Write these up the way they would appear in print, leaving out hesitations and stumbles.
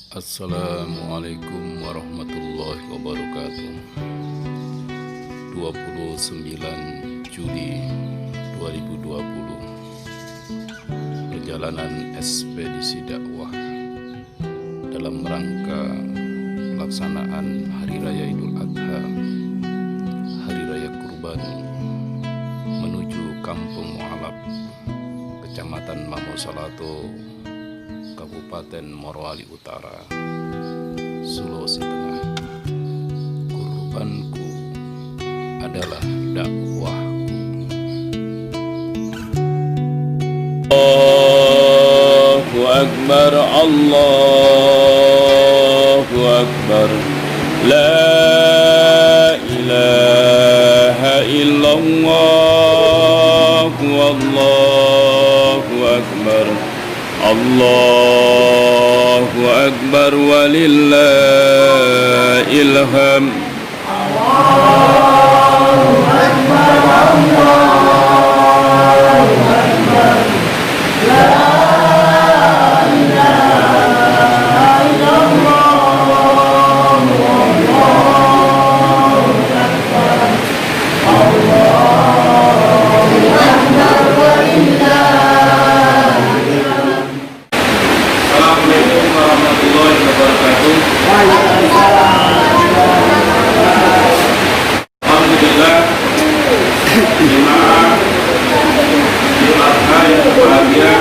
Assalamualaikum warahmatullahi wabarakatuh. 29 Juli 2020. Perjalanan ekspedisi dakwah dalam rangka pelaksanaan Hari Raya Idul Adha, Hari Raya Kurban, menuju Kampung Mualaf, Kecamatan Mamosalato, Kabupaten Morowali Utara, Sulawesi Tengah. Kurbanku adalah dakwahku. Allahu Akbar, Allahu Akbar, La ilaha illallah, Wallahu Akbar, Allahu Akbar, walillahil hamd. Allahu Akbar, Allahu Akbar, La ilaha illallah, Allahu Akbar, Allahu Akbar, walillahil hamd. Assalamualaikum warahmatullahi wabarakatuh. Alhamdulillah, jemaah Idul Adha yang berbahagia,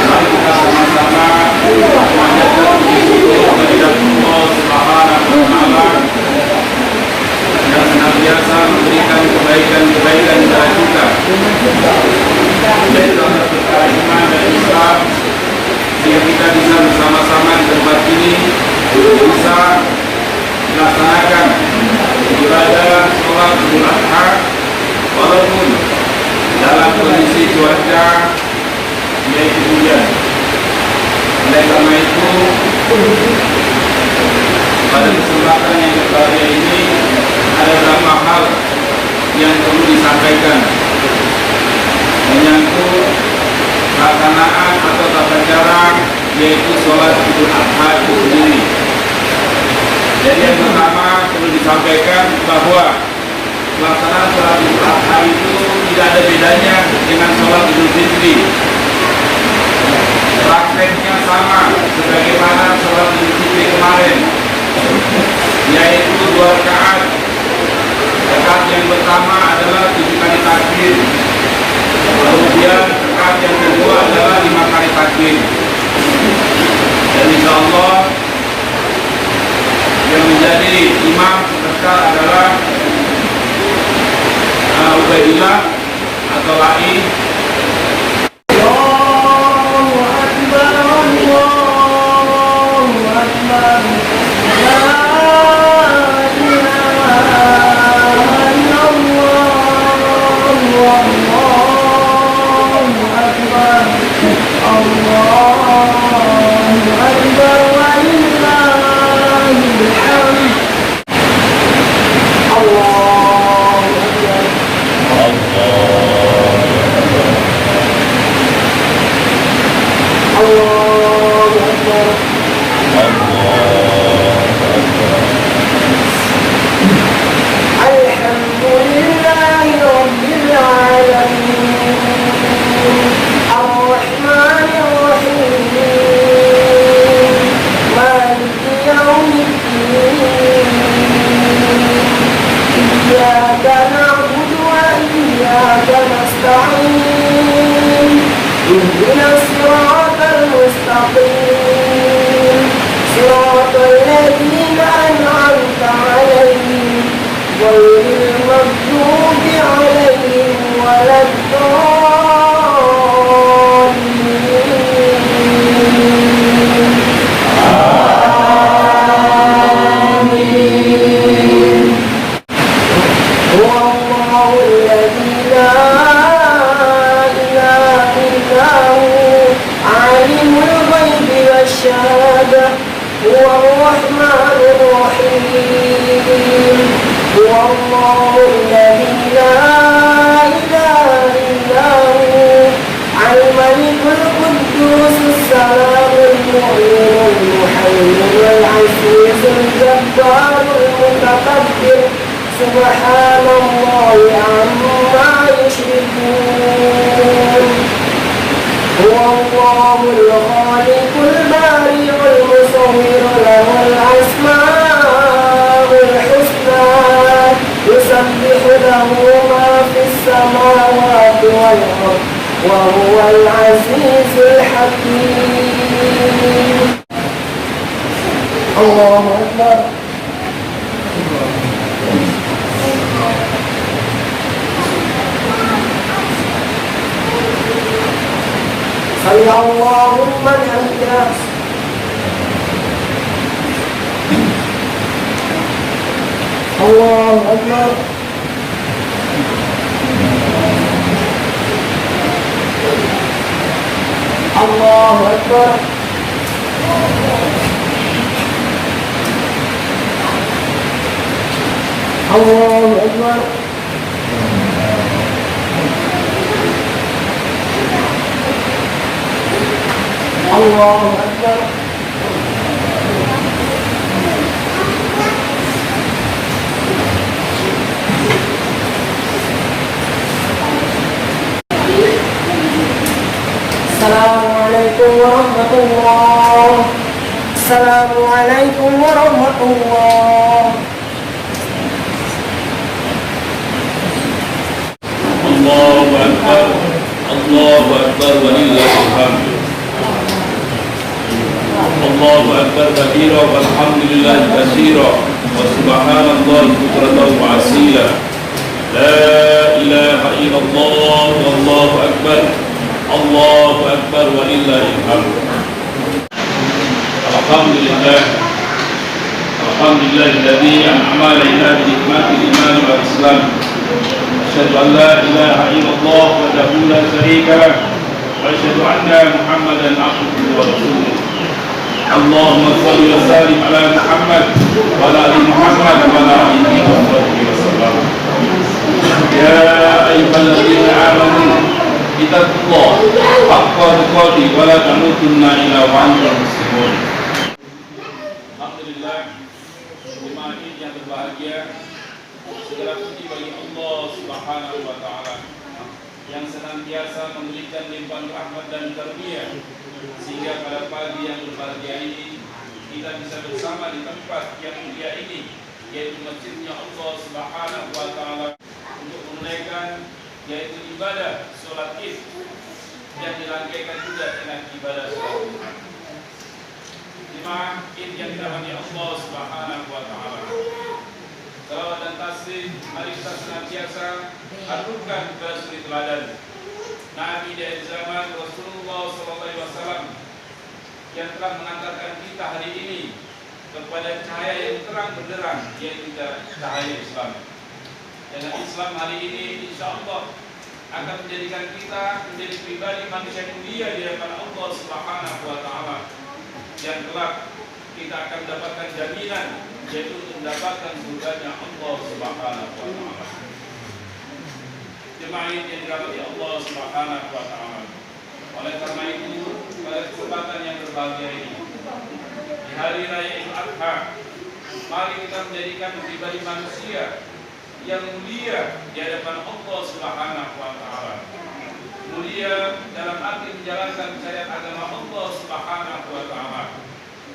mari kita sama-sama memanjatkan puji kehadirat Allah Subhanahu wa Ta'ala yang senantiasa memberikan kebaikan-kebaikan kepada kita. Jadi dalam kita iman dan Islam, sehingga kita bisa bersama-sama di tempat ini bisa melaksanakan ibadah sholat Idul Adha walaupun dalam kondisi cuaca yaitu hujan. Oleh karena itu, pada kesempatan yang berbahagia ini ada beberapa hal yang perlu disampaikan menyangkut pelaksanaan atau tata cara yaitu sholat Idul Adha itu sendiri. Jadi yang pertama perlu disampaikan bahwa pelaksanaan sholat Idul Adha itu tidak ada bedanya dengan sholat Idul Fitri. Prakteknya sama sebagaimana sholat Idul Fitri kemarin, yaitu 2 rakaat. Rakaat yang pertama adalah 7 kali takbir, kemudian rakaat yang kedua adalah 5 kali takbir. Dan insya Allah yang menjadi imam peserta adalah Ubaidillah atau Lai. Allahu Akbar, Allahu Akbar, La ilaha illallah, Allahu Akbar, Allahu Akbar, walillahil hamd. Allahu Akbar, Allahu Akbar, Alhamdulillahi Rabbil Alamin, Ar-Rahmanir Rahim, Maliki Yawmiddin, Iyyaka na'budu wa iyyaka nasta'in, Ihdinas siratal mustaqim, siratal ladzina an'amta 'alaihim, ghairil maghdubi 'alaihim waladdallin. Amin. Huwallahu alladzi la ilaha illa hu, alimul ghaibi wasyahadah, huwar rahmanur rahim. Huwallahu alladzi la ilaha illa hu, al-malikul quddus as-salamul mu'min الحليم العزيز الجبار المتكبر سبحان الله عما يشركون هو الله الخالق البارئ المصور له الأسماء الحسنى يسبح له ما في السماوات والأرض وهو العزيز الحكيم الله أكبر سمع الله لمن حمده الله أكبر الله أكبر الله أكبر الله أكبر السلام عليكم ورحمة الله السلام عليكم ورحمة الله الله أكبر الله أكبر ولله الحمد الله أكبر كبيرا والحمد لله كثيرا وسبحان الله بكرة وأصيلا لا إله إلا الله والله أكبر الله أكبر ولله الحمد الحمد لله الذي أنعم علينا بنعمة الإيمان والإسلام أشهد أن لا إله إلا الله وحده لا شريك له وأشهد أن محمدا عبده ورسوله اللهم صل وسلم على محمد وعلى آل محمد وعلى آله وصحبه وسلم يا أيها الذين آمنوا اتقوا الله حق تقاته ولا تموتن إلا وأنتم مسلمون. Alhamdulillah, jemaah yang berbahagia, segala puji bagi Allah Subhanahu wa Ta'ala yang senantiasa memberikan limpahan rahmat dan karunia sehingga pada pagi yang berbahagia ini kita bisa bersama di tempat yang mulia ini, yaitu masjidnya Allah Subhanahu wa Ta'ala, untuk menunaikan yaitu ibadah sholat id yang dirangkaikan juga dengan ibadah sholat Jumat. Jemaah id yang dirahmati Allah Subhanahu wa Ta'ala, salawat dan taslim mari kita senantiasa aturkan kepada suri teladan Nabi dari zaman Rasulullah SAW yang telah mengantarkan kita hari ini kepada cahaya yang terang benderang, yaitu cahaya Islam. Dengan Islam hari ini insya Allah akan menjadikan kita menjadi pribadi manusia mulia di hadapan Allah Subhanahu wa Ta'ala, yang kelak kita akan mendapatkan jaminan, yaitu mendapatkan surganya Allah Subhanahu wa Ta'ala. Jemaah yang dirahmati Allah Subhanahu wa Ta'ala, oleh karena itu pada kesempatan yang berbahagia ini di hari raya Idul Adha, mari kita menjadikan pribadi manusia yang mulia di hadapan Allah Subhanahu wa Ta'ala. Mulia dalam arti menjalankan syariat agama Allah Subhanahu wa Ta'ala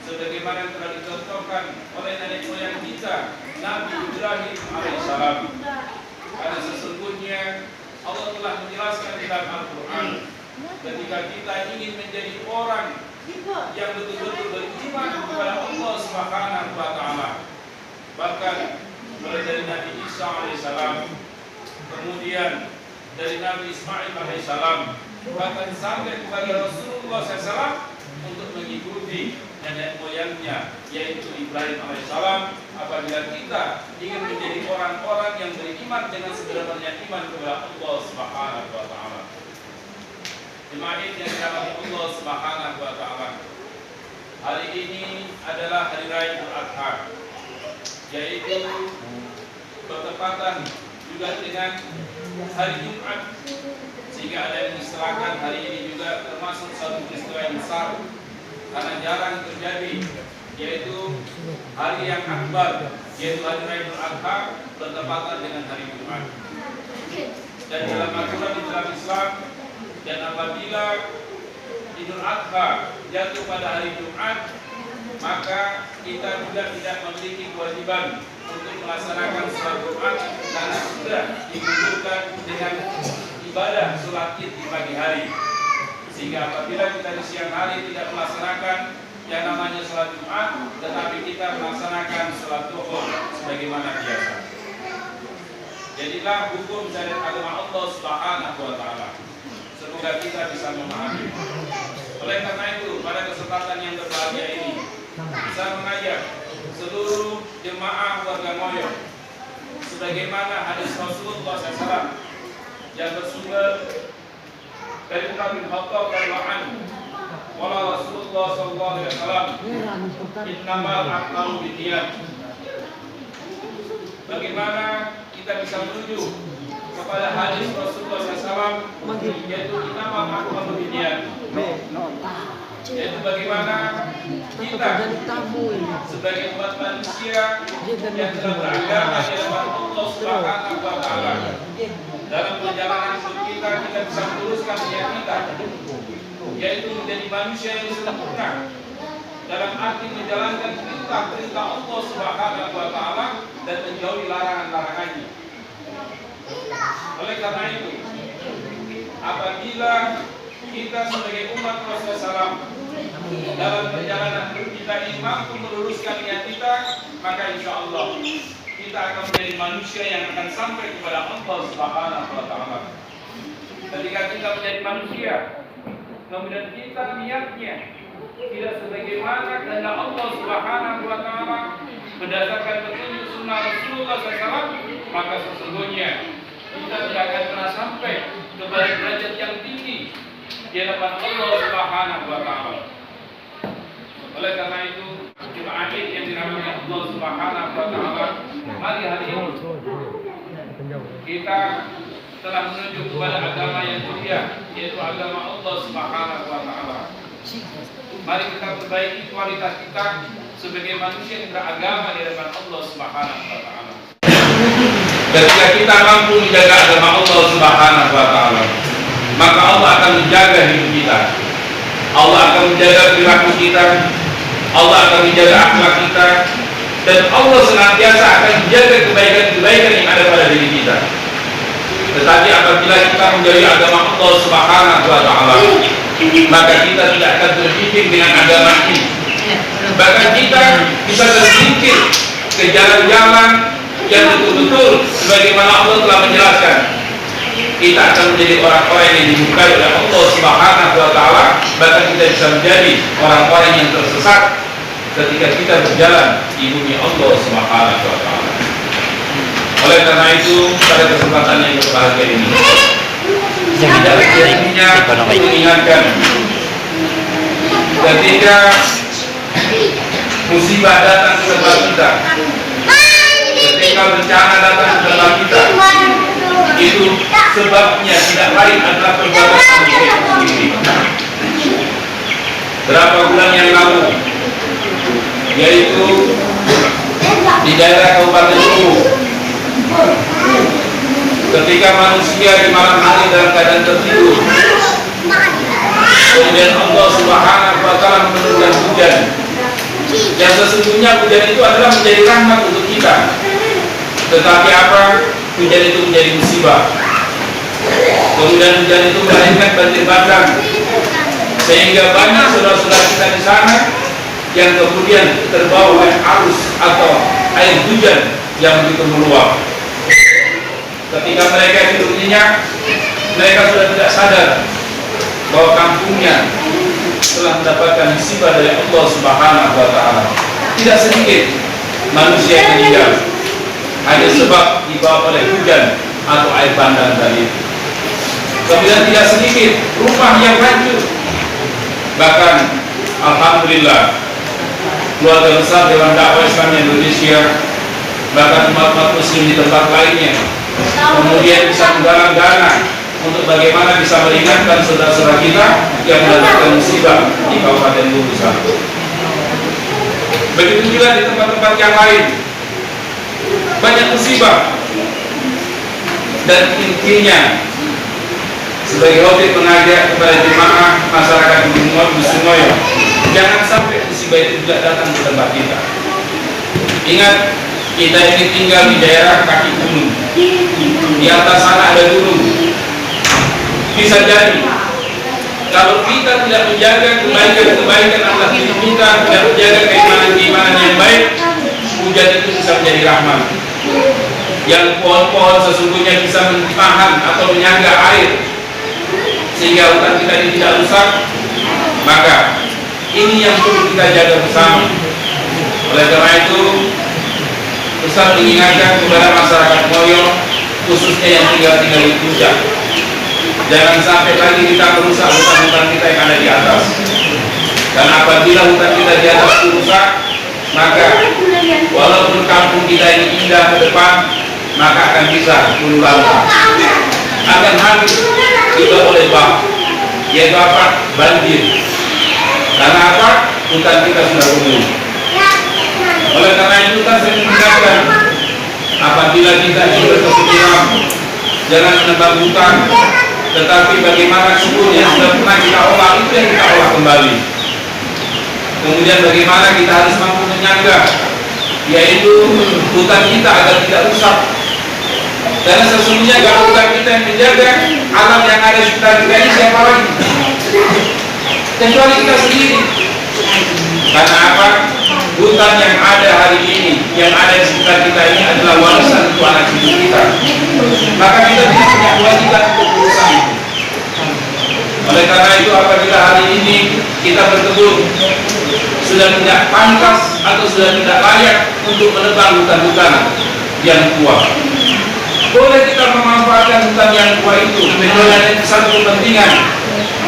sebagaimana yang telah dicontohkan oleh nenek moyang kita, Nabi Ibrahim alaihissalam. Karena sesungguhnya Allah telah menjelaskan di dalam Al-Quran, ketika kita ingin menjadi orang yang betul-betul beriman kepada Allah Subhanahu wa Ta'ala, bahkan mulai dari Nabi Isa alaihissalam, kemudian dari Nabi Ismail alaihissalam, bahkan sampai kepada Rasulullah SAW untuk mengikuti nenek moyangnya, yaitu Ibrahim alaihissalam. Apabila kita ingin menjadi orang-orang yang beriman dengan sebenarnya iman kepada Allah Subhanahu wa Ta'ala. Jemaah yang dirahmati Allah Subhanahu wa Ta'ala, hari ini adalah hari raya Idul Adha, yaitu bertepatan juga dengan hari Jumat, sehingga ada yang mengistilahkan hari ini juga termasuk satu peristiwa yang besar, karena jarang terjadi yaitu hari yang akbar, yaitu hari Raya Idul Adha bertepatan dengan hari Jumat. Dan dalam aturan di dalam Islam, dan apabila Idul Adha jatuh pada hari Jumat, maka kita juga tidak memiliki kewajiban untuk melaksanakan sholat Jumat karena sudah digugurkan dengan ibadah sholat Id di pagi hari. Sehingga apabila kita di siang hari tidak melaksanakan yang namanya sholat Jumat, tetapi kita melaksanakan sholat Zuhur sebagaimana biasa. Jadilah hukum syariat agama Allah Subhanahu wa Ta'ala. Semoga kita bisa memahami. Oleh karena itu, pada kesempatan yang berbahagia ini, saya mengajak seluruh jemaah warga Moyo, sebagaimana hadis Rasulullah SAW yang bersumber dari Umar bin Khattab radhiyallahu anhu, qala Rasulullah sallallahu alaihi wasallam, innamal a'malu binniyat. Bagaimana kita bisa menuju kepada hadis Rasulullah SAW, yaitu innamal a'malu binniyat, yaitu bagaimana kita sebagai umat manusia yang telah beragama di hadapan Allah Subhanahu wa Ta'ala, dalam perjalanan hidup kita bisa meluruskan niat kita, yaitu menjadi manusia yang sempurna dalam arti menjalankan perintah Allah Subhanahu wa Ta'ala dan menjauhi larangan-larangannya. Oleh karena itu, apabila kita sebagai umat Rasulullah SAW dalam perjalanan kita ini mampu meluruskan niat kita, maka insya Allah kita akan menjadi manusia yang akan sampai kepada Allah Subhanahu wa Ta'ala. Ketika kita menjadi manusia, kemudian kita niatnya tidak sebagaimana kehendak Allah Subhanahu wa Ta'ala berdasarkan petunjuk sunnah Rasulullah SAW, maka sesungguhnya kita tidak akan pernah sampai kepada derajat yang tinggi di hadapan Allah Subhanahu wa Ta'ala. Oleh karena itu, jemaah yang dirahmati Allah Subhanahu wa Ta'ala, mari hari ini kita telah menuju kepada agama yang mulia, yaitu agama Allah Subhanahu wa Ta'ala. Mari kita perbaiki kualitas kita sebagai manusia yang beragama di hadapan Allah Subhanahu wa Ta'ala. Ketika kita mampu menjaga agama Allah Subhanahu wa Ta'ala, maka Allah akan menjaga hidup kita, Allah akan menjaga perilaku kita, Allah akan menjaga akhlak kita, dan Allah senantiasa akan menjaga kebaikan-kebaikan yang ada pada diri kita. Tetapi apabila kita menjauhi agama Allah Subhanahu wa Ta'ala, maka kita tidak akan berpikir dengan agama ini. Bahkan kita bisa tersingkir ke jalan-jalan yang betul-betul sebagaimana Allah telah menjelaskan. Kita akan menjadi orang-orang yang dibukai oleh Allah Subhanahu wa Ta'ala. Bahkan kita bisa menjadi orang-orang yang tersesat ketika kita berjalan di bumi Allah Subhanahu wa Ta'ala. Oleh karena itu, pada kesempatan yang berbahagia ini, tidak jadinya mengingatkan ketika musibah datang ke tempat kita, ketika bencana datang ke tempat kita, itu sebabnya tidak lain adalah perbuatan manusia sendiri. Berapa bulan yang lalu, yaitu di daerah Kabupaten Luwu, ketika manusia di malam hari dalam keadaan tertidur, kemudian Allah Subhanahu wa Ta'ala menurunkan hujan, yang sesungguhnya hujan itu adalah menjadi rahmat untuk kita. Tetapi apa? Hujan itu menjadi musibah. Kemudian hujan itu melahirkan banjir bandang, sehingga banyak saudara-saudara kita di sana yang kemudian terbawa oleh arus atau air hujan yang begitu meluap. Ketika mereka tidur nyenyak, mereka sudah tidak sadar bahwa kampungnya telah mendapatkan musibah dari Allah Subhanahu wa Ta'ala. Tidak sedikit manusia yang meninggal hanya sebab dibawa oleh hujan atau air bandang tadi. Kemudian tidak sedikit rumah yang hancur. Bahkan alhamdulillah keluarga besar Dewan Dakwah Islam Indonesia, bahkan umat-umat muslim di tempat lainnya, kemudian bisa menggalang dana untuk bagaimana bisa meringankan saudara-saudara kita yang mendapatkan musibah di Kabupaten Luwu. Begitu juga di tempat-tempat yang lain, banyak musibah. Dan intinya sebagai khotib mengajak kepada jemaah masyarakat Musimoyo, jangan sampai musibah itu juga datang ke tempat kita. Ingat, kita ini tinggal di daerah kaki gunung, di atas sana ada gunung. Bisa jadi kalau kita tidak menjaga kebaikan atas diri kita, tidak menjaga keimanan yang baik, hujan itu bisa menjadi rahmat. Yang pohon-pohon sesungguhnya bisa menahan atau menyangga air sehingga hutan kita ini tidak rusak. Maka ini yang perlu kita jaga bersama. Oleh karena itu, Ustaz mengingatkan kepada masyarakat Moyo, khususnya yang tinggal di puncak, jangan sampai lagi kita merusak hutan-hutan kita yang ada di atas. Dan apabila hutan kita di atas rusak, maka walaupun kampung kita ini indah ke depan, maka akan bisa hulu lama, akan habis juga oleh bah, yaitu apa? Banjir. Karena apa? Hutan kita sudah penuh. Oleh karena itu kita sering mengingatkan, apabila kita ingin berkesucian, jangan menebang hutan, tetapi bagaimana subur yang sudah pernah kita olah, itu yang kita olah kembali. Kemudian bagaimana kita harus mampu menyangga, yaitu hutan kita agar tidak rusak. Karena sesungguhnya kalau bukan kita yang menjaga, alam yang ada di sekitar kita ini siapa lagi? Kecuali kita sendiri. Karena apa? Hutan yang ada hari ini, yang ada di sekitar kita ini adalah warisan untuk anak cucu kita. Maka kita tidak punya kewajiban untuk berusaha itu. Oleh karena itu, apabila hari ini kita berkebun sudah tidak pantas atau sudah tidak layak untuk menebang hutan-hutan yang tua, boleh kita memanfaatkan hutan yang tua itu dengan satu kepentingan.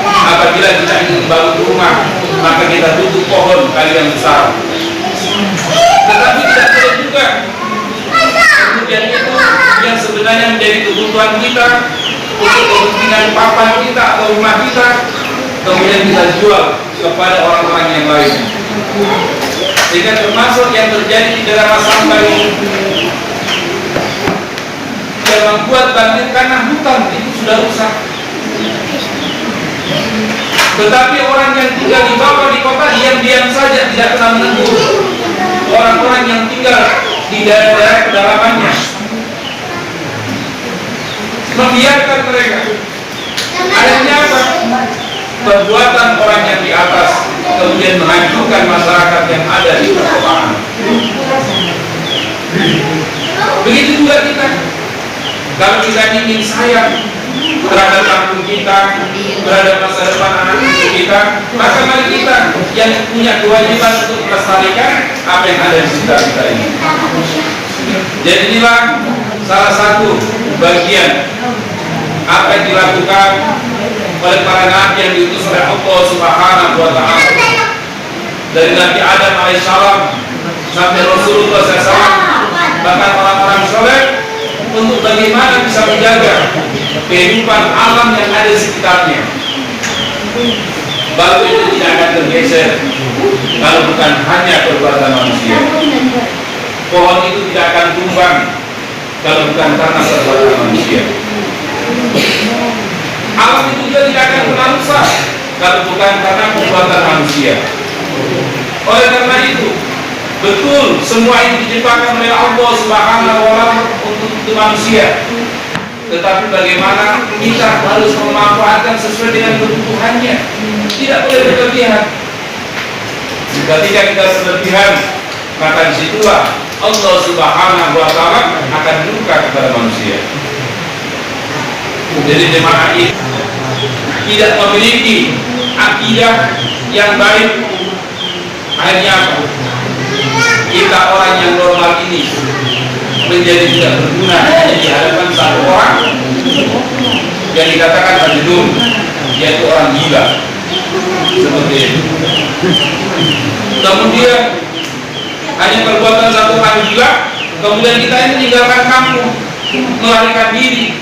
Apabila kita ingin membangun rumah, maka kita tutup pohon kali yang besar. Tetapi tidak boleh juga kemudian itu yang sebenarnya menjadi kebutuhan kita untuk kepentingan papan kita atau rumah kita, kemudian kita jual kepada orang-orang yang lain. Sehingga termasuk yang terjadi di daerah Sampang ini, yang membuat banjir karena hutan itu sudah rusak. Tetapi orang yang tinggal di bawah di kota diam-diam saja, tidak pernah menegur orang-orang yang tinggal di daerah-daerah pedalamannya, membiarkan mereka. Akhirnya apa? Perbuatan orang yang di atas kemudian menghancurkan masyarakat yang ada di perkotaan. Begitu juga kita. Kalau kita ingin sayang terhadap kampung kita, terhadap masa depan anak cucu kita, maka mari kita yang punya kewajiban untuk melestarikan apa yang ada di sekitar kita ini. Jadi inilah salah satu bagian apa yang dilakukan oleh para nabi yang diutus oleh Allah Subhanahu wa Ta'ala, dari Nabi Adam alaihissalam sampai Rasulullah SAW, bahkan orang-orang soleh, untuk bagaimana bisa menjaga kehidupan alam yang ada di sekitarnya. Batu itu tidak akan tergeser kalau bukan hanya perbuatan manusia. Pohon itu tidak akan tumbang kalau bukan karena perbuatan manusia. Alam itu juga tidak akan pernah rusak kalau bukan karena perbuatan manusia. Oleh karena itu, betul semua ini diciptakan oleh Allah Subhanahu wa Ta'ala untuk manusia. Tetapi bagaimana kita harus memanfaatkan sesuai dengan kebutuhannya. Tidak boleh berlebihan. Ketika kita berlebihan, maka disitulah Allah Subhanahu wa Ta'ala akan murka kepada manusia. Jadi jemaah ini tidak memiliki akidah yang baik. Akhirnya apa? Kita orang yang normal ini menjadi tidak berguna di hadapan satu orang yang dikatakan majnun, yaitu orang gila. Seperti itu. Kemudian hanya perbuatan satu orang gila, kemudian kita ini meninggalkan kampung, melarikan diri.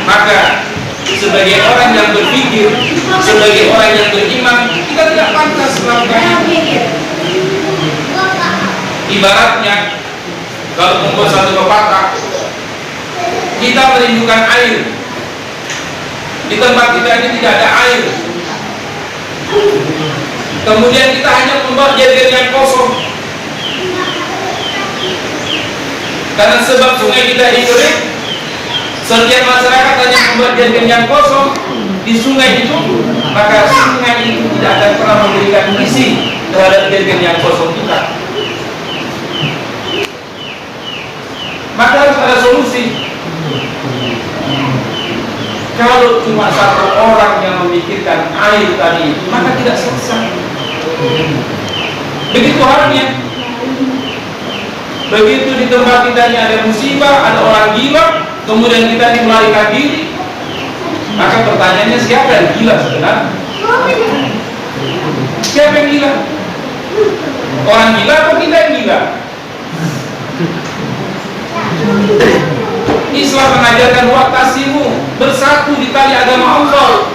Maka sebagai orang yang berpikir, sebagai orang yang beriman, kita tidak pantas melakukan itu. Ibaratnya kalau membuat satu pepatah, kita merindukan air. Di tempat kita ini tidak ada air. Kemudian kita hanya membuat jerigen yang kosong. Karena sebab sungai kita ini kering, setiap masyarakat hanya membuat jerigen yang kosong di sungai itu, maka sungai itu tidak akan pernah memberikan isi terhadap jerigen yang kosong kita. Maka harus ada solusi. Kalau cuma satu orang yang memikirkan air tadi, maka tidak selesai. Begitu halnya. Begitu di tempat kita ini ada musibah, ada orang gila, kemudian kita ini melarikan diri, maka pertanyaannya siapa yang gila sebenarnya? Siapa yang gila? Orang gila atau kita yang gila? Islam mengajarkan waqtasimu, bersatu di tali agama Allah.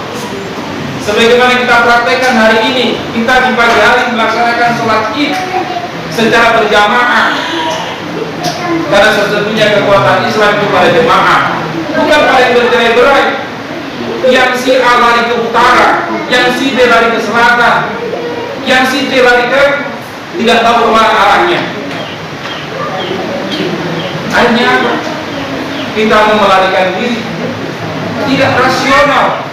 Sebagaimana kita praktekkan hari ini, kita di pagi hari melaksanakan sholat Id secara berjamaah. Karena sesungguhnya kekuatan Islam itu pada jemaah, bukan pada yang bercerai-berai. Yang si A lari ke utara, yang si B lari ke selatan, yang si D lari ke tidak tahu kemana arahnya. Hanya apa? Kita mau melarikan diri, tidak rasional,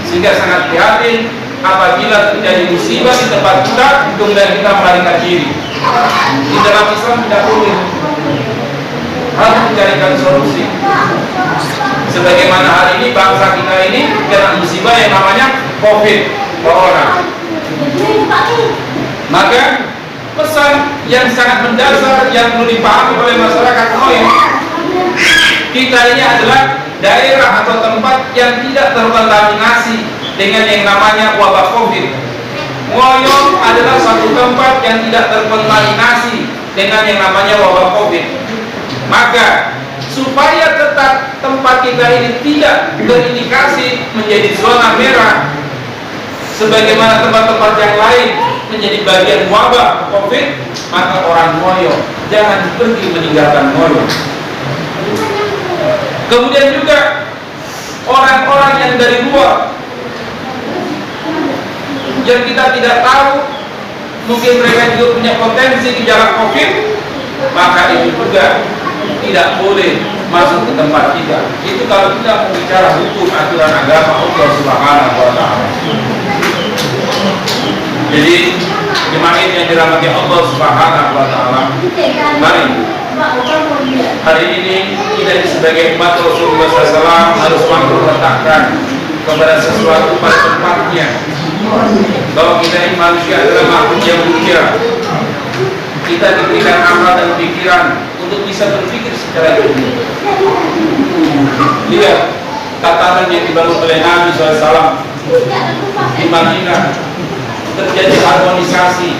sehingga sangat prihatin apabila terjadi musibah di tempat kita, kemudian kita melarikan diri. Di dalam Islam tidak boleh, harus mencarikan solusi. Sebagaimana hari ini bangsa kita ini kena musibah yang namanya COVID, Corona. Maka pesan yang sangat mendasar yang perlu dipahami oleh masyarakat Ngoyong, kita ini adalah daerah atau tempat yang tidak terkontaminasi dengan yang namanya wabah COVID. Ngoyong adalah satu tempat yang tidak terkontaminasi dengan yang namanya wabah COVID. Maka supaya tetap tempat kita ini tidak terindikasi menjadi zona merah, sebagaimana tempat-tempat yang lain menjadi bagian wabah COVID, maka orang Ngoyong jangan pergi meninggalkan Ngoyong. Kemudian juga orang-orang yang dari luar yang kita tidak tahu, mungkin mereka juga punya potensi gejala COVID, maka itu juga tidak boleh masuk ke tempat kita. Itu kalau kita mau bicara hukum aturan agama Allah Subhanahu wa Ta'ala. Jadi jemaah yang dirahmati Allah Subhanahu wa Ta'ala, mari hari ini kita sebagai umat Rasulullah SAW harus mampu meletakkan kepada sesuatu pada tempatnya, bahwa kita ini manusia adalah makhluk yang mulia. Kita diberikan akal dan pikiran untuk bisa berpikir secara jernih. Lihat tatanan yang dibangun oleh Nabi SAW di Madinah, terjadi harmonisasi,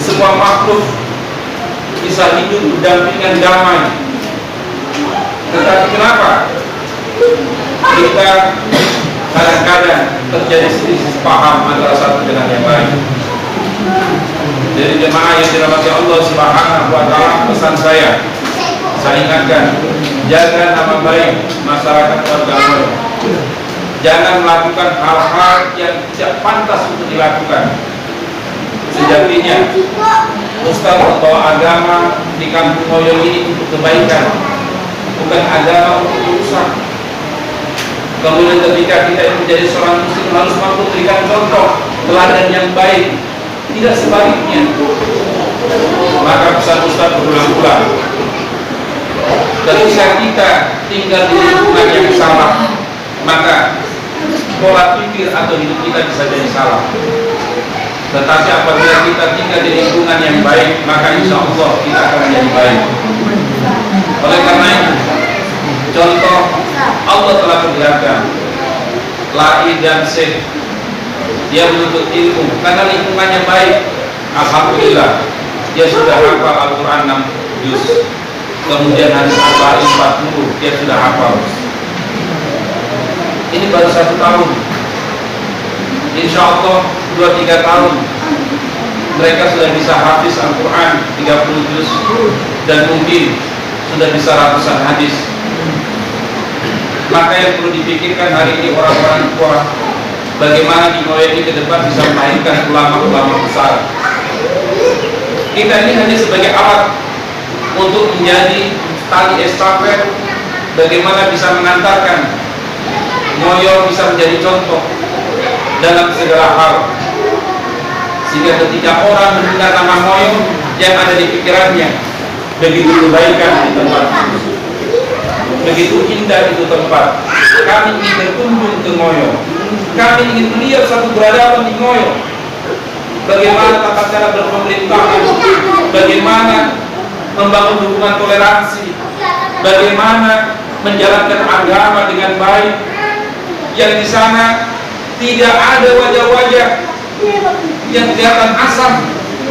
semua makhluk bisa hidup berdampingan damai. Tetapi kenapa kita kadang-kadang terjadi selisih paham antara satu dengan yang lain? Dari jemaah yang dirahmati Allah Subhanahu wa Ta'ala, pesan saya ingatkan, jaga nama baik masyarakat warga Ngoyong. Jangan melakukan hal-hal yang tidak pantas untuk dilakukan. Sejatinya Ustaz atau agama di kampung Ngoyong ini untuk kebaikan, bukan agama untuk merusak. Kemudian ketika kita menjadi seorang muslim harus mampu memberikan contoh teladan yang baik, tidak sebaliknya. Maka pesan Ustaz berulang-ulang, ketika kita tinggal di lingkungan yang salah, maka pola pikir atau hidup kita bisa jadi salah. Tetapi apabila kita tinggal di lingkungan yang baik, maka insya Allah kita akan menjadi baik. Oleh karena itu, contoh Allah telah perlihatkan Lai dan Syekh, dia menuntut ilmu karena lingkungannya baik. Alhamdulillah, dia sudah hafal Al-Quran 6 juz. Kemudian hadis Al-Bari 40, dia sudah hafal. Ini baru 1 tahun. Insya Allah 2-3 tahun mereka sudah bisa hafiz Al-Quran 30 juz dan mungkin sudah bisa ratusan hadis. Maka yang perlu dipikirkan hari ini orang-orang tua, bagaimana di Moya ini ke depan bisa melahirkan ulama-ulama besar. Kita ini hanya sebagai alat untuk menjadi tali estafet, bagaimana bisa mengantarkan Moyo bisa menjadi contoh dalam segala hal, sehingga ketika orang mendengar nama Moyo, yang ada di pikirannya begitu kebaikan di tempat itu, begitu indah itu tempat. Kami ingin berkunjung ke Moyo, kami ingin melihat satu peradaban di Moyo, bagaimana tata cara berpemerintahan, bagaimana membangun hubungan toleransi, bagaimana menjalankan agama dengan baik, yang di sana tidak ada wajah-wajah yang kelihatan asam,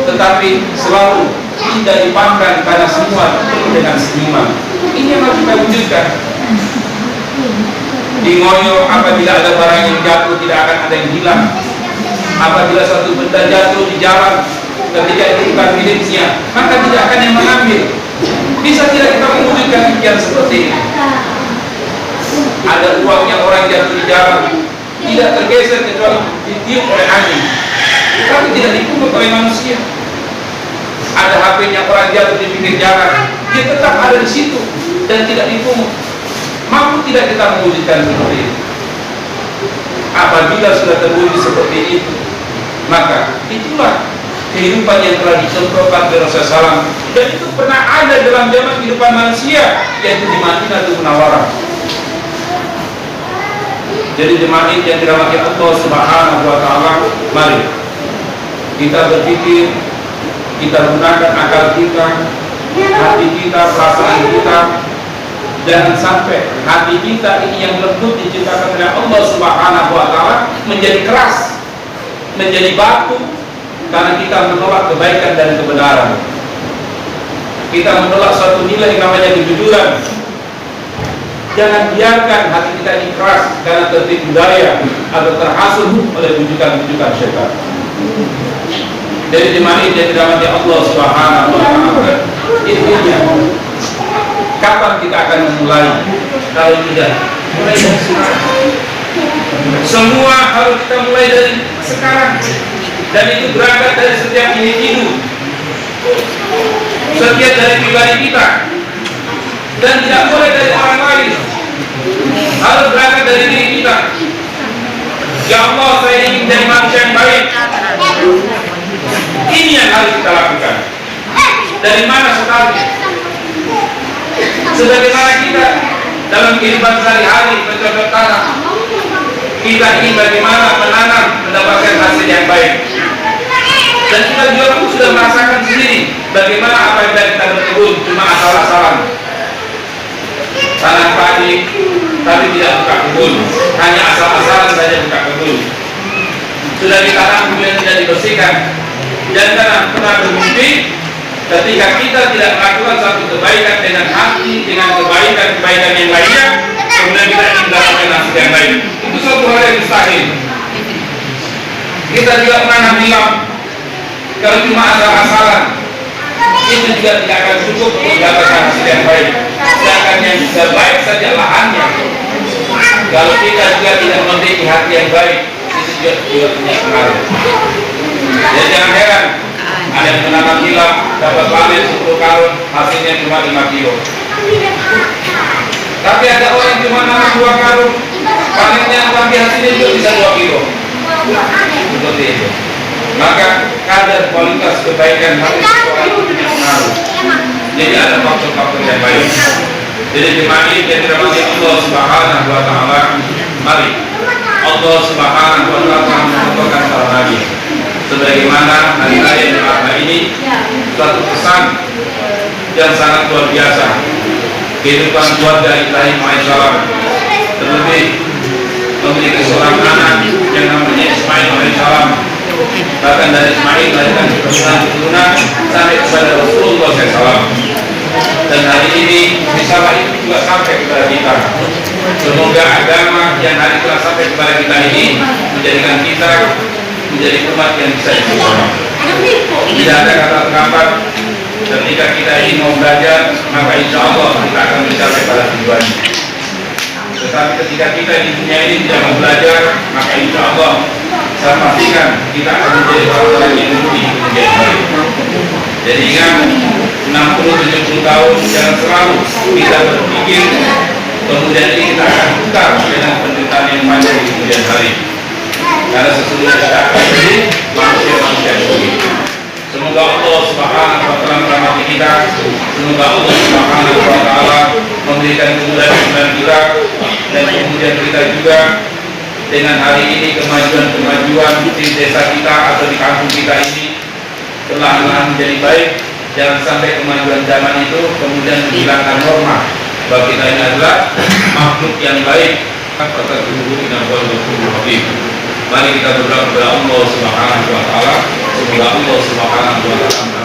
tetapi selalu indah dipandang karena semua penuh dengan senyuman. Ini yang harus kita wujudkan. Di Moyo, apabila ada barang yang jatuh, tidak akan ada yang hilang. Apabila satu benda jatuh di jalan, ketika itu bukan miliknya, maka tidak akan yang mengambil. Bisa tidak kita mewujudkan impian seperti ini? Ada uangnya orang jatuh di jalan, tidak tergeser kecuali ditiup oleh angin, tapi tidak dipungut oleh manusia. Ada HP-nya orang jatuh di pinggir jalan, dia tetap ada di situ dan tidak dipungut. Mampu tidak kita mewujudkan seperti itu? Apabila sudah terwujud seperti itu, maka itulah kehidupan yang telah dicontohkan oleh Rasulullah SAW, dan itu pernah ada dalam zaman kehidupan manusia, yaitu di Madinatul Munawwarah. Jadi jemaah yang dirahmati Allah Subhanahu wa Ta'ala, mari kita berpikir, kita gunakan akal kita, hati kita, perasaan kita. Jangan sampai hati kita ini yang lembut diciptakan oleh Allah Subhanahu wa Ta'ala menjadi keras, menjadi batu, karena kita menolak kebaikan dan kebenaran. Kita menolak suatu nilai yang namanya kejujuran. Jangan biarkan hati kita ini keras karena tertipu daya atau terhasut oleh bujukan-bujukan syaitan. Jadi jemaah ini yang dirahmati Allah Subhanahu wa Ta'ala, intinya kapan kita akan memulai? Kalau tidak, mulai dari sekarang. Semua harus kita mulai dari sekarang, dan itu berangkat dari setiap individu, setiap dari pribadi kita, dan tidak boleh dari orang lain. Harus berangkat dari diri kita. Ya Allah, saya ingin menjadi manusia yang baik. Ini yang harus kita lakukan. Dari mana startnya? Sebagaimana kita dalam kehidupan sehari-hari bercocok tanam, kita ingin bagaimana menanam mendapatkan hasil yang baik. Dan kita juga pun sudah merasakan sendiri bagaimana apa yang kita berkebun cuma asal-asalan, tanam padi tapi tidak buka kebun, hanya asal-asalan saja buka kebun. Sudah ditanam kemudian tidak dibersihkan. Dan karena pernah bermimpi, ketika kita tidak melakukan satu kebaikan dengan hati, dengan kebaikan yang lainnya, kemudian kita ingin mendapatkan hasil yang baik, itu suatu hal yang mustahil. Kita juga menanam nilam, kalau cuma asal-asalan, itu juga tidak akan cukup untuk mendapatkan hasil yang baik. Sedangkan yang sudah baik saja lahannya, kalau kita juga tidak memiliki hati yang baik, itu juga punya pengaruh. Jadi jangan heran ada yang menanam nilam dapat panen 10 karung, hasilnya cuma 5 kilo. Tapi ada orang cuma nanam 2 karung, panennya tapi hasilnya juga bisa 2 kilo. Seperti itu. Maka kadar kualitas kebaikan hati seseorang itu punya pengaruh. Jadi ada faktor-faktor yang baik. Jadi jemaah ini yang dirahmati Allah Subhanahu wa Ta'ala, mari Allah Subhanahu wa Ta'ala mencontohkan para nabi. Sebagaimana hari raya Idul Adha ini suatu pesan yang sangat luar biasa. Kehidupan keluarga Ibrahim alaihissalam, terlebih memiliki seorang anak yang namanya Ismail alaihissalam. Bahkan dari Ismail melahirkan keturunan sampai kepada Rasulullah SAW. Dan hari ini risalah itu juga sampai kepada kita. Semoga agama yang hari telah sampai kepada kita ini menjadikan kita menjadi umat yang bisa diselamatkan. Tidak ada kata terlambat. Ketika kita ingin mau belajar, maka insya Allah kita akan mencapai pada tujuannya. Tetapi ketika kita di dunia ini tidak mau belajar, maka insya Allah saya pastikan kita akan menjadi orang-orang yang rugi di kemudian hari. Jadi ingat, 60-70 tahun jangan selalu kita berpikir kemudian ini kita akan tukar dengan penderitaan yang panjang di kemudian hari. Karena sesungguhnya kita akan menjadi manusia-manusia yang rugi. Semoga Allah Subhanahu wa taala merahmati kita. Semoga Allah Subhanahu wa taala memberikan kemudahan kita, dan kemudian kita juga dengan hari ini kemajuan di desa kita atau di kampung kita ini perlahan-lahan menjadi baik. Jangan sampai kemajuan zaman itu kemudian menghilangkan norma bahwa kita ini adalah makhluk yang baik. Mari kita berdoa kepada Allah Subhanahu wa taala. Semoga Allah Subhanahu wa taala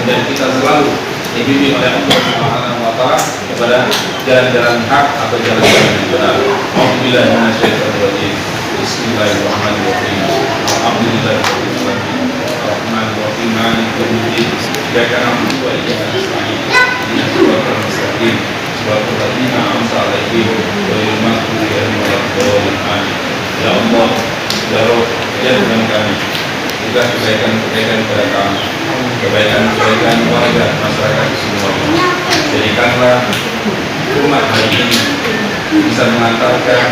dan kita selalu dibimbing oleh Allah Subhanahu wa taala kepada jalan-jalan hak atau jalan-jalan yang benar. Alhamdulillah minasyaitonir rajim. Bismillahirrahmanirrahim. Alhamdulillahirabbil alamin. Arrahmanirrahim. Maliki yaumiddin. Iyyaka na'budu wa iyyaka nasta'in. Ihdinas siratal mustaqim. Siratal ladzina an'amta 'alaihim ghairil maghdubi 'alaihim waladdallin. Amin. Ya Allah, ya Rabb, ya Tuhan kami, berikan kebaikan kepada kami, kebaikan warga masyarakat semuanya. Jadikanlah umat hari ini bisa mengantarkan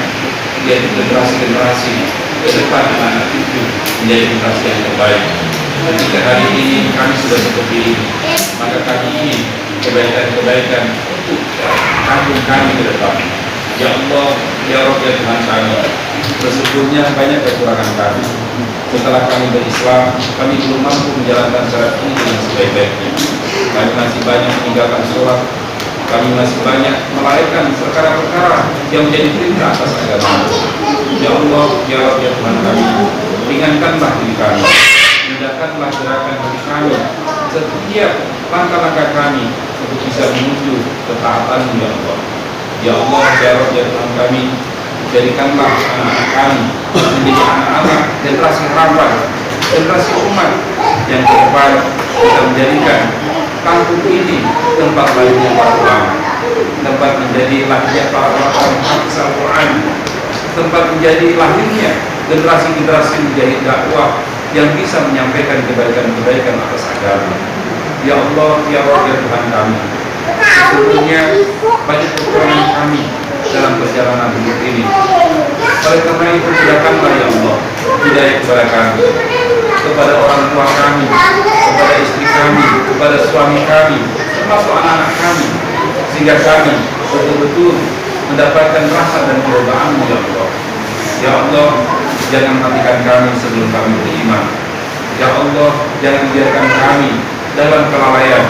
generasi-generasi ke depan anak itu menjadi generasi yang terbaik. Ketika hari ini kami sudah seperti ini, maka kami ingin kebaikan-kebaikan untuk kampung kami ke depan. Ya Allah, ya Rabb, ya Tuhan kami, sesungguhnya banyak kekurangan kami. Setelah kami berislam, kami belum mampu menjalankan syarat ini dengan sebaik-baiknya. Kami masih banyak meninggalkan sholat, kami masih banyak melarikan perkara-perkara yang menjadi perintah atas agama. Ya Allah, ya Rabb, ya Tuhan kami, ringankanlah diri kami, mudahkanlah gerakan hati kami, setiap langkah-langkah kami untuk bisa menuju ketaatan-Mu, ya Allah. Ya Allah, ya Rabb, ya Tuhan kami, jadikanlah anak-anak kami menjadi anak-anak generasi harapan, generasi umat yang ke depan kita menjadikan kampung ini tempat lahirnya para ulama, tempat menjadi lahirnya para orang hafiz Al-Quran, tempat menjadi lahirnya generasi-generasi menjadi dakwah yang bisa menyampaikan kebaikan-kebaikan atas agama. Ya Allah, ya Rabb, ya Tuhan kami, sesungguhnya banyak kekurangan kami dalam perjalanan hidup ini. Oleh karena itu, mudahkanlah ya Allah hidayah kepada kami, kepada orang tua kami, kepada istri kami, kepada suami kami, termasuk anak-anak kami, sehingga kami betul-betul mendapatkan rasa dan keridhaan-Mu, ya Allah. Ya Allah, jangan matikan kami sebelum kami beriman. Ya Allah, jangan biarkan kami dalam kelalaian.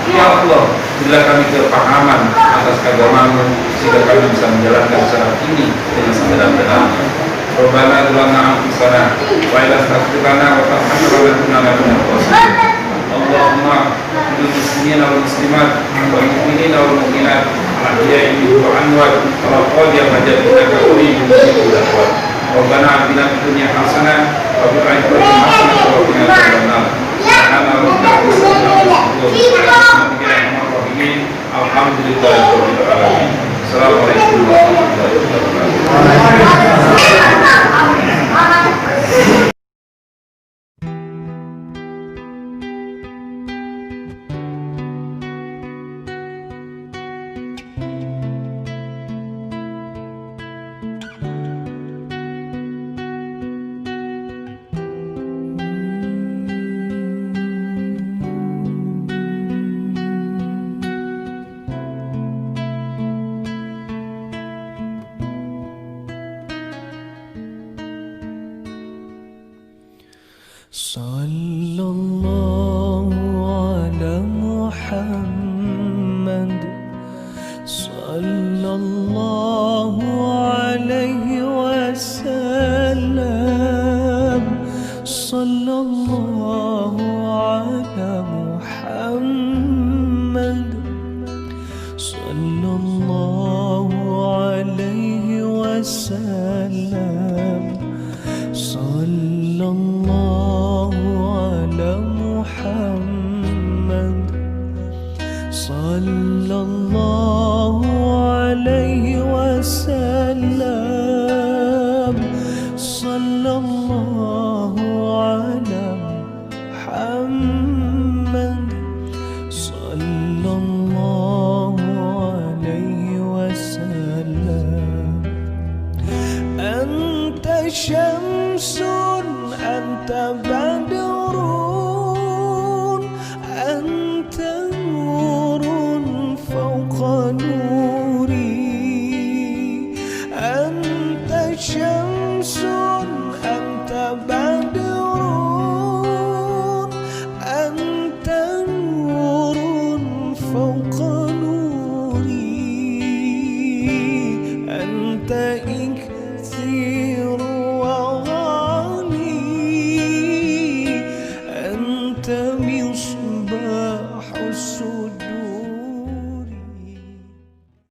Ya Allah, bila kami kepahaman atas agama-Mu, sehingga kami bisa menjalankan syarat ini dengan sebenar-benarnya. Rabbana dzlamna anfusana wa illam taghfir lana wa tarhamna lanakunanna minal khasirin. Allahumma lil muslimina wal muslimat wal mu'minina wal mu'minat al-ahya'i minhum wal amwat wa qad yaj'alna qaribun mujibud da'wat. Rabbana atina fid dunya hasanah wa fil akhirati hasanah wa qina adzabannar. Alhamdulillahirabbil alamin. Assalamualaikum warahmatullahi wabarakatuh. Sallallahu ala Muhammad, sallallahu alaihi wasallam, sallallahu ala Muhammad, sallallahu alaihi wasallam, sallallahu صلى الله على محمد صلى الله عليه وسلم. أنت شمس أنت بدر أنت نور فوق نوري. أنت شمس أنت بدر أنت نور فوق نوري. أنت إكثير وغالي أنت مصباح السرور.